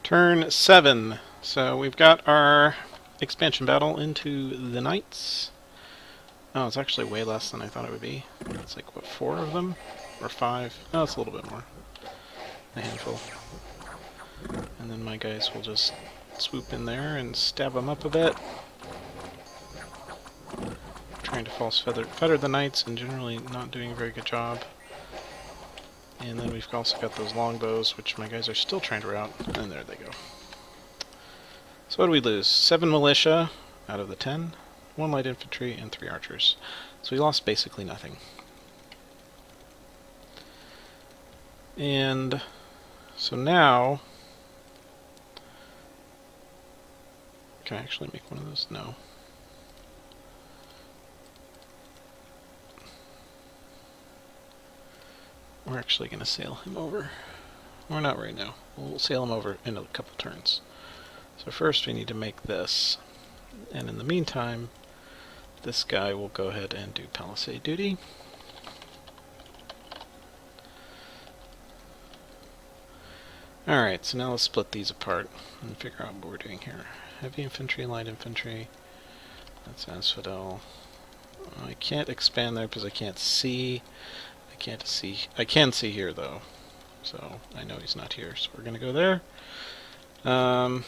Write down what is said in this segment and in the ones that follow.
Turn 7. So we've got our expansion battle into the Knights. Oh, it's actually way less than I thought it would be. It's like, what, 4 of them? Or 5? Oh, it's a little bit more. A handful. And then my guys will just swoop in there and stab them up a bit. Trying to false feather the Knights and generally not doing a very good job. And then we've also got those longbows, which my guys are still trying to rout. And there they go. So what do we lose? 7 militia out of the 10, 1 light infantry, and 3 archers. So we lost basically nothing. And so now... Can I actually make one of those? No. We're actually going to sail him over. Or not right now. We'll sail him over in a couple turns. So first we need to make this. And in the meantime, this guy will go ahead and do palisade duty. Alright, so now let's split these apart and figure out what we're doing here. Heavy infantry, light infantry. That's Asphodel. I can't expand there because I can't see. I can see here though, so I know he's not here. So we're gonna go there. And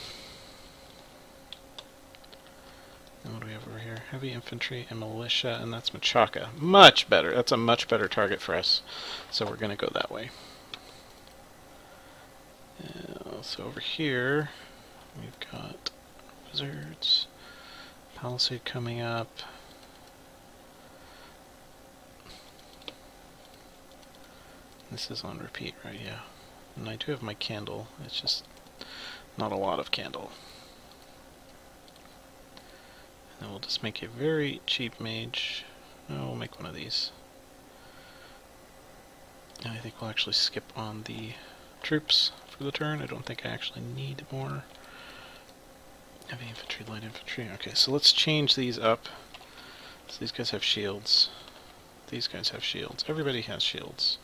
what do we have over here? Heavy infantry and militia, and that's Machaca. Much better. That's a much better target for us. So we're gonna go that way. So over here, we've got wizards, palisade coming up. This is on repeat, right? Yeah. And I do have my candle. It's just not a lot of candle. And then we'll just make a very cheap mage. Oh, we'll make one of these. And I think we'll actually skip on the troops for the turn. I don't think I actually need more. Heavy infantry, light infantry. Okay, so let's change these up. So these guys have shields. These guys have shields. Everybody has shields.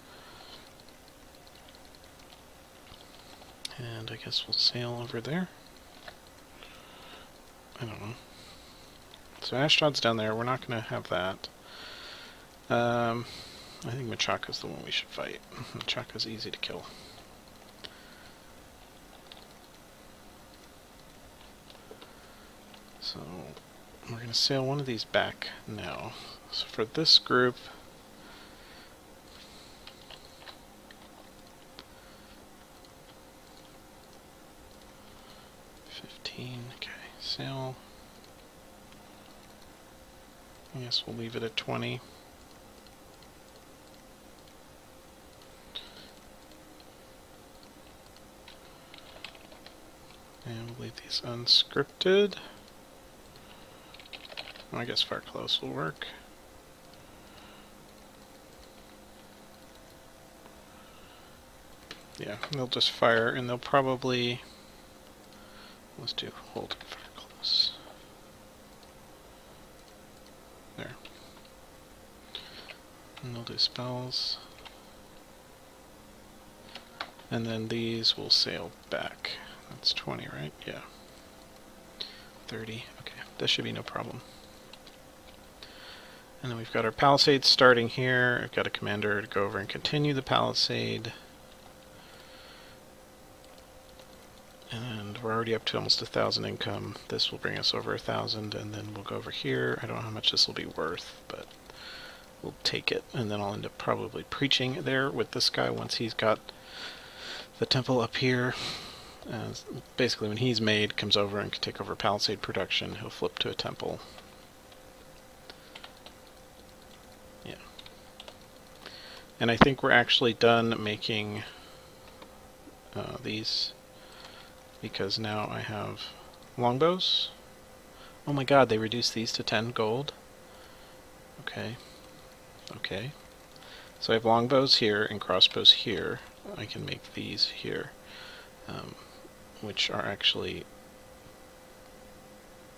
And I guess we'll sail over there. I don't know. So Ashdod's down there. We're not going to have that. I think Machaca's the one we should fight. Machaca's easy to kill. So we're going to sail one of these back now. So for this group... Okay, sail. I guess we'll leave it at 20. And we'll leave these unscripted. Well, I guess fire close will work. Yeah, they'll just fire and they'll probably... Let's do hold and fire close. There. And they'll do spells. And then these will sail back. That's 20, right? Yeah. 30. Okay, that should be no problem. And then we've got our palisade starting here. I've got a commander to go over and continue the palisade. And we're already up to almost 1,000 income. This will bring us over 1,000, and then we'll go over here. I don't know how much this will be worth, but we'll take it. And then I'll end up probably preaching there with this guy once he's got the temple up here. Basically, when he's made, comes over and can take over palisade production, he'll flip to a temple. Yeah. And I think we're actually done making these... Because now I have longbows. Oh my god, they reduced these to 10 gold. Okay. Okay. So I have longbows here and crossbows here. I can make these here. Which are actually...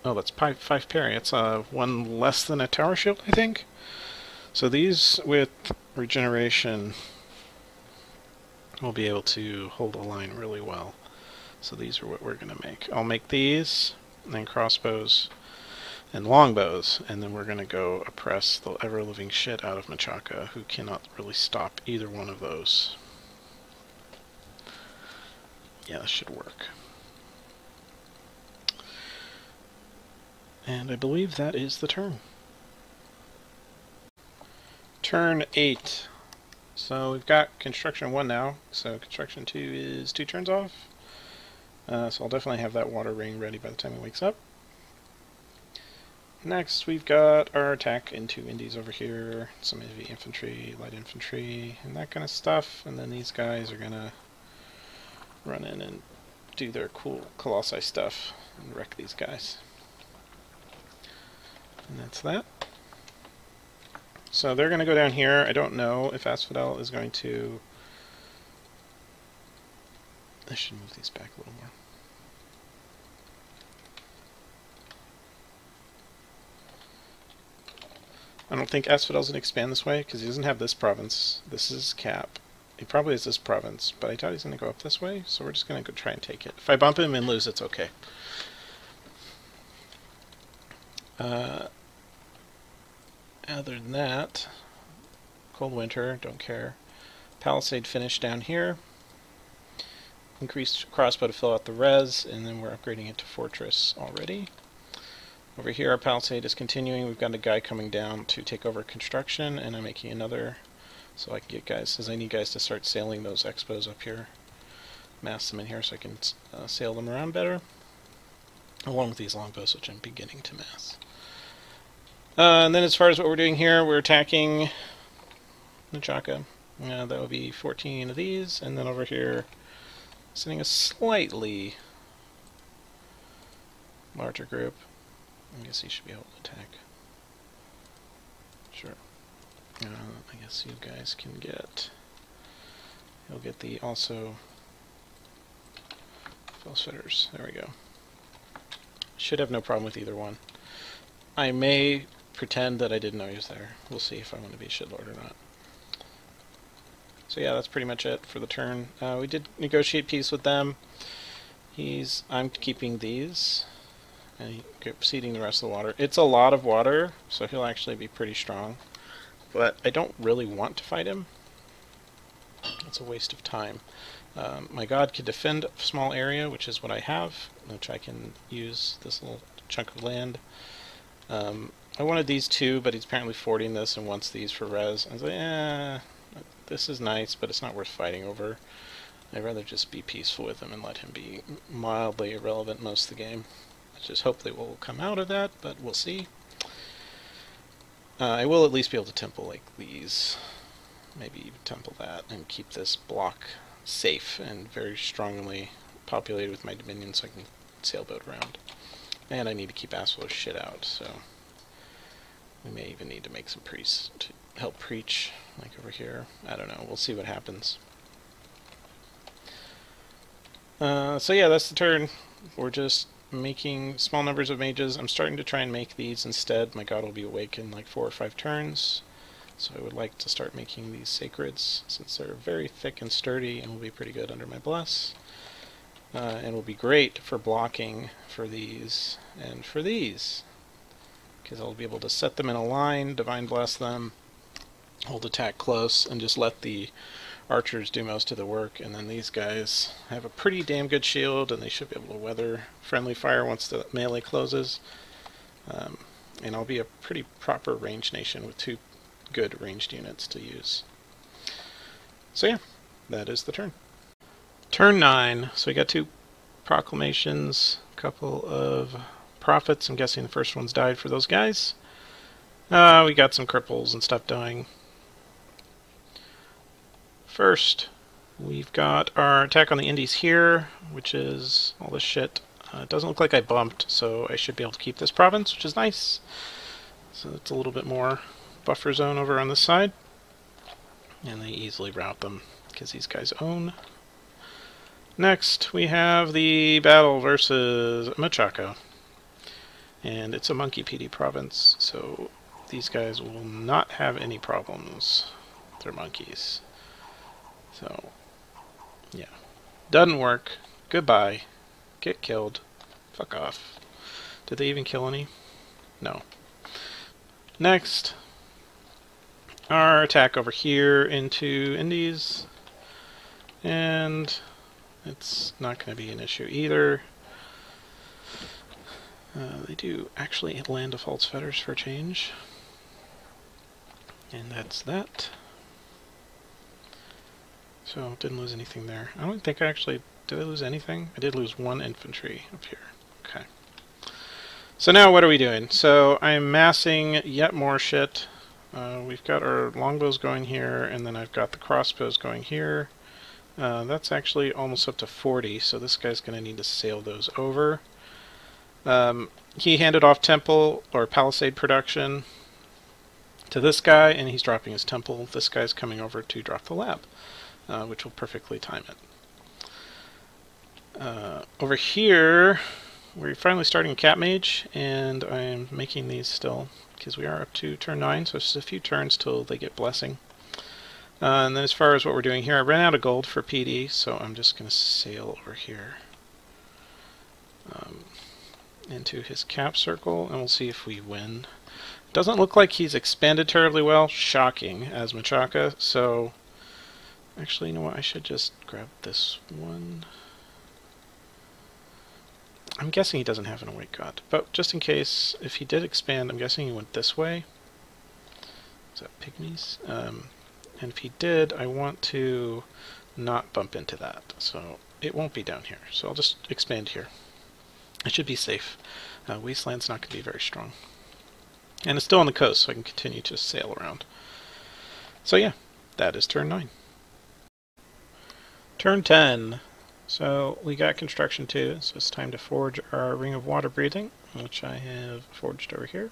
Oh, that's 5 parry. It's one less than a tower shield, I think. So these with regeneration will be able to hold a line really well. So these are what we're going to make. I'll make these, and then crossbows and longbows, and then we're going to go oppress the ever-living shit out of Machaka, who cannot really stop either one of those. Yeah, this should work. And I believe that is the turn. Turn 8. So we've got construction 1 now, so construction 2 is 2 turns off. So I'll definitely have that water ring ready by the time he wakes up. Next, we've got our attack into indies over here, some heavy infantry, light infantry, and that kind of stuff. And then these guys are going to run in and do their cool Colossi stuff and wreck these guys. And that's that. So they're going to go down here. I don't know if Asphodel is going to... I should move these back a little more. I don't think Asphodel's going to expand this way, because he doesn't have this province. This is cap. He probably has this province, but I doubt he's going to go up this way, so we're just going to go try and take it. If I bump him and lose, it's okay. Other than that, Cold Winter, don't care. Palisade finish down here. Increased crossbow to fill out the res, and then we're upgrading it to Fortress already. Over here, our palisade is continuing. We've got a guy coming down to take over construction, and I'm making another so I can get guys, because I need guys to start sailing those expos up here. Mass them in here so I can sail them around better, along with these longbows, which I'm beginning to mass. And then as far as what we're doing here, we're attacking Nuclearmonkee. That would be 14 of these, and then over here, sending a slightly larger group. I guess he should be able to attack. Sure. I guess you guys can get... He'll get the also... Fellsfitters. There we go. Should have no problem with either one. I may pretend that I didn't know he was there. We'll see if I want to be a shitlord or not. So yeah, that's pretty much it for the turn. We did negotiate peace with them. I'm keeping these. And ceding the rest of the water. It's a lot of water, so he'll actually be pretty strong. But I don't really want to fight him. It's a waste of time. My god can defend a small area, which is what I have, which I can use this little chunk of land. I wanted these two, but he's apparently forwarding this and wants these for res. I was like, this is nice, but it's not worth fighting over. I'd rather just be peaceful with him and let him be mildly irrelevant most of the game. Just hope they will come out of that, but we'll see. I will at least be able to temple like these. Maybe even temple that and keep this block safe and very strongly populated with my dominions so I can sailboat around. And I need to keep Asphod's shit out, so we may even need to make some priests to help preach, like over here. I don't know, we'll see what happens. So yeah, that's the turn. We're just making small numbers of mages. I'm starting to try and make these instead. My god will be awake in like 4 or 5 turns. So I would like to start making these sacreds, since they're very thick and sturdy and will be pretty good under my bless. And will be great for blocking for these and for these, because I'll be able to set them in a line, divine bless them, hold attack close, and just let the archers do most of the work. And then these guys have a pretty damn good shield, and they should be able to weather friendly fire once the melee closes. And I'll be a pretty proper ranged nation with 2 good ranged units to use. So yeah, that is the turn. Turn 9. So we got 2 proclamations, a couple of prophets. I'm guessing the first one's died for those guys. We got some cripples and stuff dying. First, we've got our attack on the Indies here, which is all this shit. It doesn't look like I bumped, so I should be able to keep this province, which is nice. So it's a little bit more buffer zone over on this side. And they easily rout them, because these guys own. Next, we have the battle versus Machaka. And it's a monkey PD province, so these guys will not have any problems. They're monkeys. So, yeah. Doesn't work. Goodbye. Get killed. Fuck off. Did they even kill any? No. Next. Our attack over here into Indies. And it's not going to be an issue either. They do actually land a false fetters for change. And that's that. So, didn't lose anything there. I don't think I actually... Did I lose anything? I did lose 1 infantry up here. Okay. So now what are we doing? So, I'm massing yet more shit. We've got our longbows going here, and then I've got the crossbows going here. That's actually almost up to 40, so this guy's going to need to sail those over. He handed off temple, or palisade production, to this guy, and he's dropping his temple. This guy's coming over to drop the lab. Which will perfectly time it. Over here, we're finally starting Cat Mage, and I'm making these still, because we are up to turn 9, so it's just a few turns till they get Blessing. And then as far as what we're doing here, I ran out of gold for PD, so I'm just going to sail over here into his cap circle, and we'll see if we win. Doesn't look like he's expanded terribly well, shocking, as Machaca, so... Actually, you know what? I should just grab this one. I'm guessing he doesn't have an Awake God. But just in case, if he did expand, I'm guessing he went this way. Is that Pygmies? And if he did, I want to not bump into that. So it won't be down here. So I'll just expand here. It should be safe. Wasteland's not going to be very strong. And it's still on the coast, so I can continue to sail around. So yeah, that is turn 9. Turn 10. So we got construction 2, so it's time to forge our Ring of Water Breathing, which I have forged over here.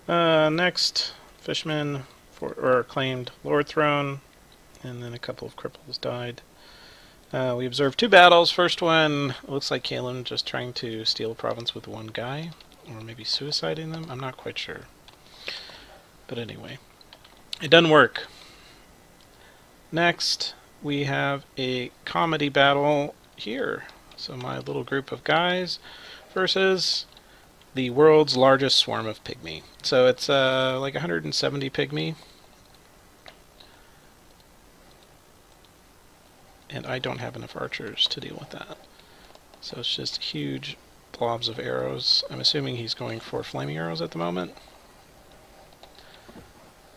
Next, Fishman claimed Lord Throne, and then a couple of cripples died. We observed 2 battles. First one, looks like Kalen just trying to steal a province with 1 guy, or maybe suiciding them. I'm not quite sure. But anyway, it doesn't work. Next, we have a comedy battle here. So my little group of guys versus the world's largest swarm of pygmy. So it's like 170 pygmy. And I don't have enough archers to deal with that. So it's just huge blobs of arrows. I'm assuming he's going for flaming arrows at the moment.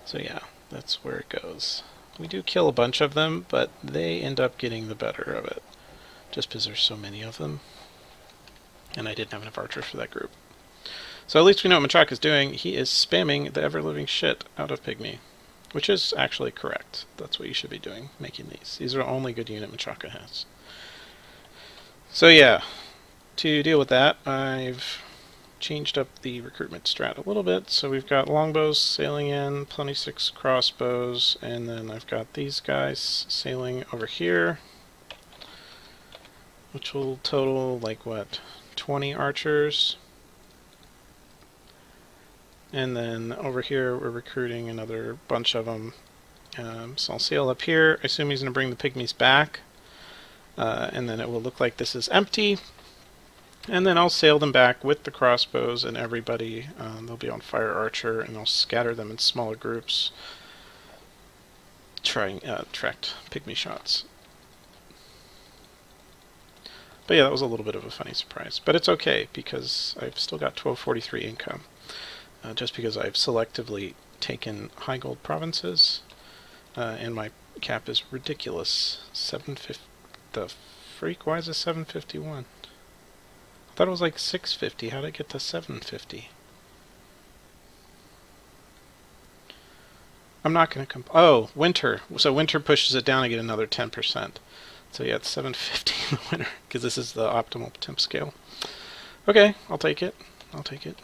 So yeah, that's where it goes. We do kill a bunch of them, but they end up getting the better of it. Just because there's so many of them. And I didn't have enough archers for that group. So at least we know what Machaca is doing. He is spamming the ever-living shit out of Pygmy. Which is actually correct. That's what you should be doing, making these. These are the only good unit Machaca has. So yeah, to deal with that, I've changed up the recruitment strat a little bit. So we've got longbows sailing in, 26 crossbows, and then I've got these guys sailing over here, which will total like what, 20 archers. And then over here we're recruiting another bunch of them. So I'll sail up here. I assume he's going to bring the pygmies back. And then it will look like this is empty. And then I'll sail them back with the crossbows and everybody. They'll be on fire archer, and I'll scatter them in smaller groups, trying tracked pygmy shots. But yeah, that was a little bit of a funny surprise. But it's okay, because I've still got 1243 income. Just because I've selectively taken high gold provinces, and my cap is ridiculous. 750. The freak? Why is it 751? I thought it was like 650. How did I get to 750? I'm not going to oh, winter. So winter pushes it down. I get another 10%. So yeah, it's 750 in the winter, because this is the optimal temp scale. Okay, I'll take it. I'll take it.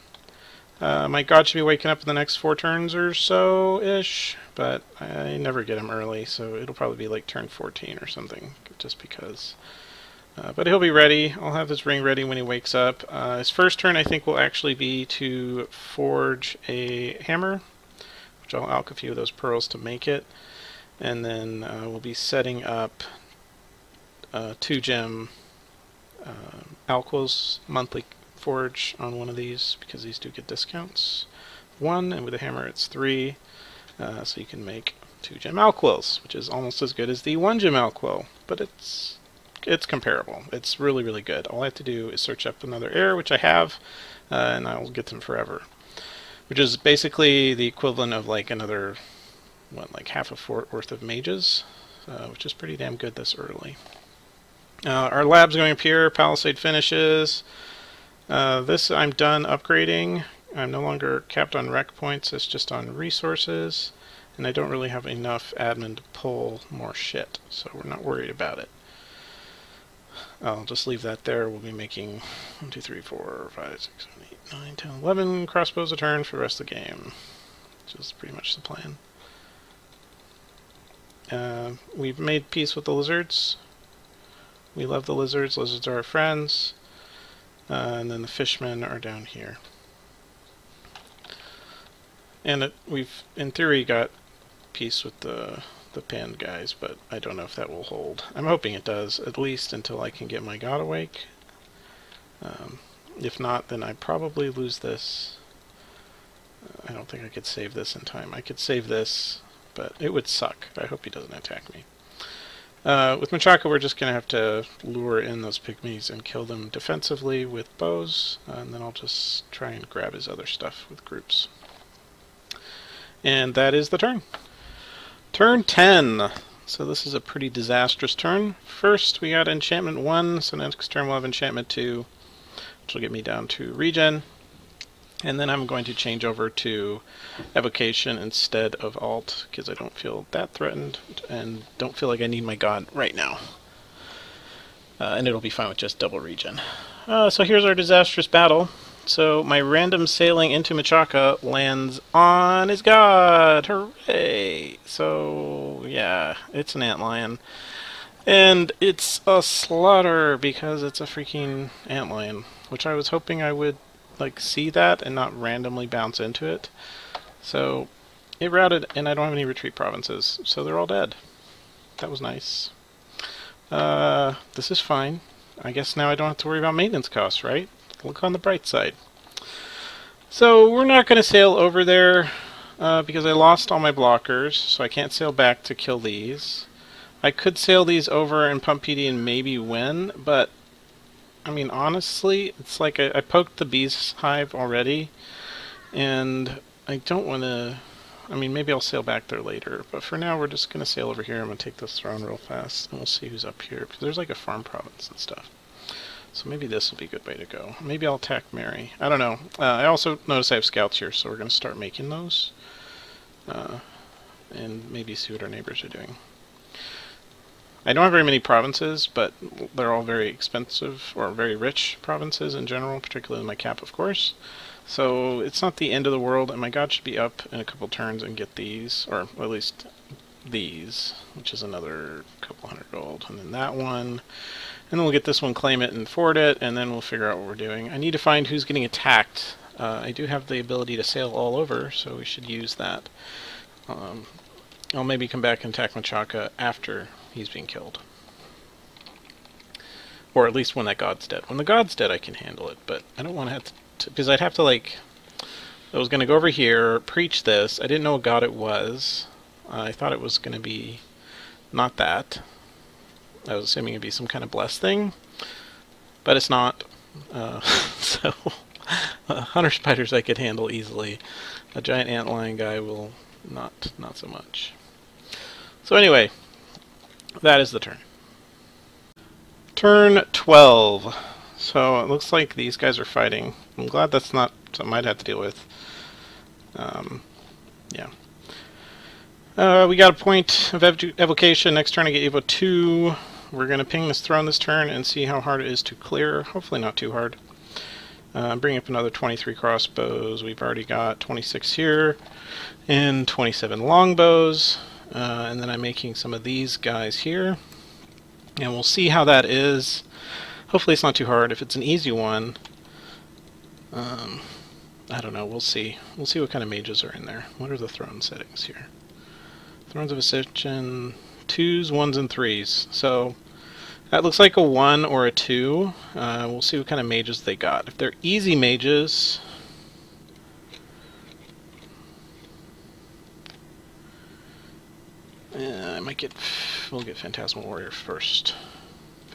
My god should be waking up in the next 4 turns or so-ish, but I never get him early, so it'll probably be like turn 14 or something, just because. But he'll be ready. I'll have his ring ready when he wakes up. His first turn, I think, will actually be to forge a hammer, which I'll alch a few of those pearls to make it, and then we'll be setting up 2 gem Alquil's monthly forge on one of these, because these do get discounts. 1, and with a hammer it's 3, so you can make 2 gem Alquils, which is almost as good as the 1 gem Alquil, but it's comparable. It's really, really good. All I have to do is search up another heir, which I have, and I'll get them forever. Which is basically the equivalent of like another, what, like half a fort worth of mages, which is pretty damn good this early. Our lab's going up here, Palisade finishes. This I'm done upgrading. I'm no longer capped on rec points, it's just on resources, and I don't really have enough admin to pull more shit, so we're not worried about it. I'll just leave that there. We'll be making 1, 2, 3, 4, 5, 6, 7, 8, 9, 10, 11 crossbows a turn for the rest of the game, which is pretty much the plan. We've made peace with the lizards. We love the lizards. Lizards are our friends. And then the fishmen are down here. And we've, in theory, got peace with the panned guys, but I don't know if that will hold. I'm hoping it does, at least until I can get my god awake. If not, then I probably lose this. I don't think I could save this in time. I could save this, but it would suck. I hope he doesn't attack me. With Menchaca, we're just going to have to lure in those pygmies and kill them defensively with bows, and then I'll just try and grab his other stuff with groups. And that is the turn. Turn 10. So this is a pretty disastrous turn. First, we got enchantment 1, so next turn we'll have enchantment 2, which will get me down to regen. And then I'm going to change over to evocation instead of alt, because I don't feel that threatened and don't feel like I need my god right now. And it'll be fine with just double regen. So here's our disastrous battle. So my random sailing into Menchaca lands on his god! Hooray! So yeah, it's an antlion. And it's a slaughter because it's a freaking antlion, which I was hoping I would like see that and not randomly bounce into it. So it routed, and I don't have any retreat provinces, so they're all dead. That was nice. This is fine. I guess now I don't have to worry about maintenance costs, right? Look on the bright side. So we're not going to sail over there because I lost all my blockers, so I can't sail back to kill these. I could sail these over and pump PD and maybe win, but I mean, honestly, it's like I poked the bee's hive already, and I don't want to. I mean, maybe I'll sail back there later, but for now we're just going to sail over here. I'm going to take this throne real fast, and we'll see who's up here, because there's like a farm province and stuff. So maybe this will be a good way to go. Maybe I'll attack Mary. I don't know. I also notice I have scouts here, so we're going to start making those, and maybe see what our neighbors are doing. I don't have very many provinces, but they're all very expensive, or very rich provinces in general, particularly my cap, of course. So it's not the end of the world, and my god should be up in a couple turns and get these, or at least these, which is another couple hundred gold, and then that one, and then we'll get this one, claim it, and forward it, and then we'll figure out what we're doing. I need to find who's getting attacked. I do have the ability to sail all over, so we should use that. I'll maybe come back and attack Menchaca after he's being killed. Or at least when that god's dead. When the god's dead I can handle it, but I don't want to have to, because I'd have to like, I was going to go over here, preach this. I didn't know what god it was. I thought it was going to be not that. I was assuming it'd be some kind of blessed thing, but it's not. So, hunter spiders I could handle easily. A giant antlion guy will not so much. So anyway, that is the turn. Turn 12. So it looks like these guys are fighting. I'm glad that's not something I'd have to deal with. Yeah. We got a point of evocation. Next turn I get Evo 2. We're going to ping this throne this turn and see how hard it is to clear. Hopefully not too hard. Bring up another 23 crossbows. We've already got 26 here. And 27 longbows. And then I'm making some of these guys here. And we'll see how that is. Hopefully it's not too hard. If it's an easy one, I don't know. We'll see. We'll see what kind of mages are in there. What are the throne settings here? Thrones of Ascension, 2s, 1s, and 3s. So That looks like a 1 or a 2. We'll see what kind of mages they got. If they're easy mages... I might get... We'll get Phantasmal Warrior first.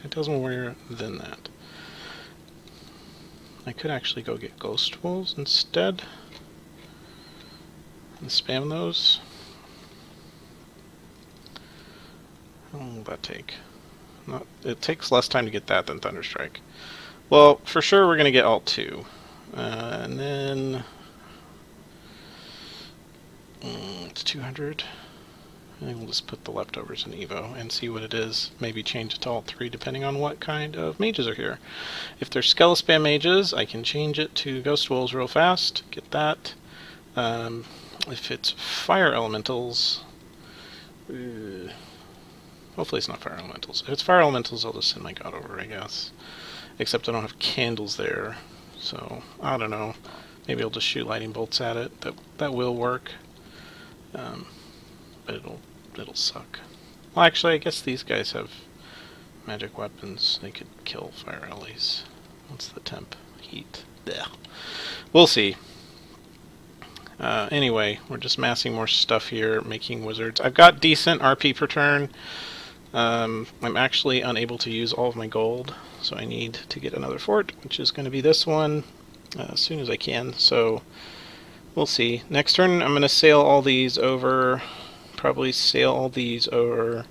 Phantasmal Warrior, then that. I could actually go get Ghost Wolves instead. And spam those. How long will that take? It takes less time to get that than Thunderstrike. Well, for sure we're going to get Alt 2. And then... it's 200. I think we'll just put the leftovers in Evo and see what it is. Maybe change it to Alt 3 depending on what kind of mages are here. If they're Skelespam mages, I can change it to Ghost Wolves real fast. Get that. If it's Fire Elementals... hopefully it's not Fire Elementals. If it's Fire Elementals, I'll just send my God over, I guess. Except I don't have candles there. So, I don't know. Maybe I'll just shoot lightning bolts at it. That will work. But it'll suck. Well, actually, I guess these guys have magic weapons. They could kill fire allies. What's the temp? Heat. Blech. We'll see. Anyway, we're just massing more stuff here, making wizards. I've got decent RP per turn. I'm actually unable to use all of my gold, so I need to get another fort, which is going to be this one, as soon as I can. So we'll see. Next turn, I'm going to sail all these over. Probably sail all these over,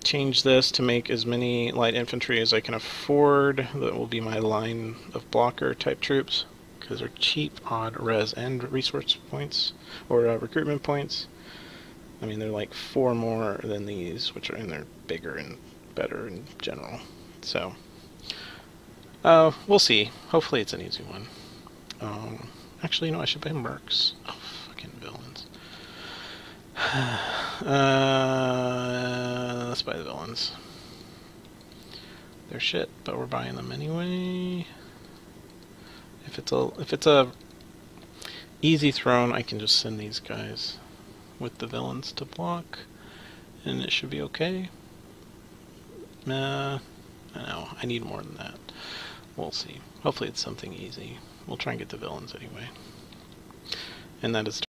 change this to make as many light infantry as I can afford. That will be my line of blocker type troops, because they're cheap, odd res and resource points, or recruitment points. I mean, they're like 4 more than these, which are, and they're bigger and better in general. So, we'll see. Hopefully it's an easy one. Actually, you know, I should buy mercs. Oh, fucking villains. Let's buy the villains. They're shit, but we're buying them anyway. If it's a easy throne, I can just send these guys with the villains to block, and it should be okay. I know, I need more than that. We'll see. Hopefully it's something easy. We'll try and get the villains anyway. And that is